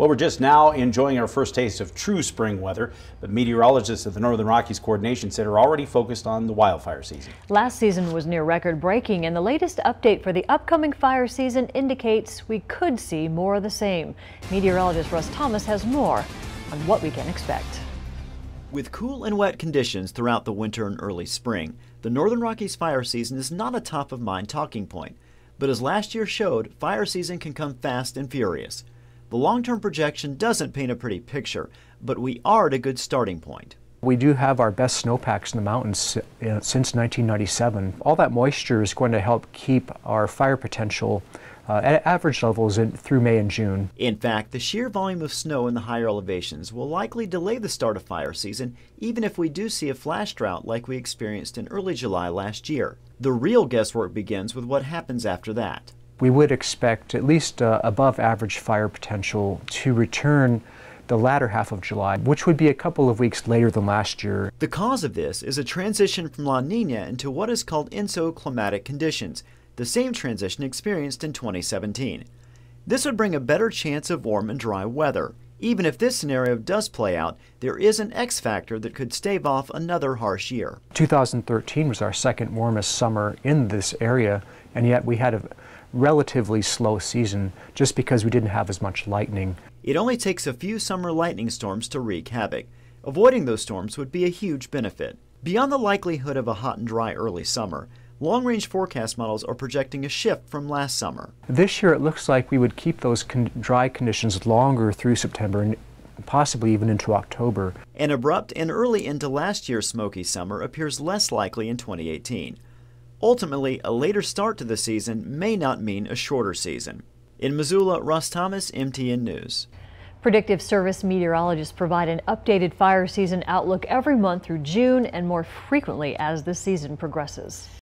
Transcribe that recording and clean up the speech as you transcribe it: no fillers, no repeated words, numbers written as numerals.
Well, we're just now enjoying our first taste of true spring weather, but meteorologists at the Northern Rockies Coordination Center are already focused on the wildfire season. Last season was near record-breaking, and the latest update for the upcoming fire season indicates we could see more of the same. Meteorologist Russ Thomas has more on what we can expect. With cool and wet conditions throughout the winter and early spring, the Northern Rockies fire season is not a top-of-mind talking point. But as last year showed, fire season can come fast and furious. The long-term projection doesn't paint a pretty picture, but we are at a good starting point. We do have our best snowpacks in the mountains since 1997. All that moisture is going to help keep our fire potential at average levels through May and June. In fact, the sheer volume of snow in the higher elevations will likely delay the start of fire season, even if we do see a flash drought like we experienced in early July last year. The real guesswork begins with what happens after that. We would expect at least above average fire potential to return the latter half of July, which would be a couple of weeks later than last year. The cause of this is a transition from La Nina into what is called isoclimatic conditions, the same transition experienced in 2017. This would bring a better chance of warm and dry weather. Even if this scenario does play out, there is an X factor that could stave off another harsh year. 2013 was our second warmest summer in this area, and yet we had a relatively slow season just because we didn't have as much lightning. It only takes a few summer lightning storms to wreak havoc. Avoiding those storms would be a huge benefit. Beyond the likelihood of a hot and dry early summer, long-range forecast models are projecting a shift from last summer. This year it looks like we would keep those dry conditions longer through September and possibly even into October. An abrupt and early into last year's smoky summer appears less likely in 2018. Ultimately, a later start to the season may not mean a shorter season. In Missoula, Russ Thomas, MTN News. Predictive Service meteorologists provide an updated fire season outlook every month through June and more frequently as the season progresses.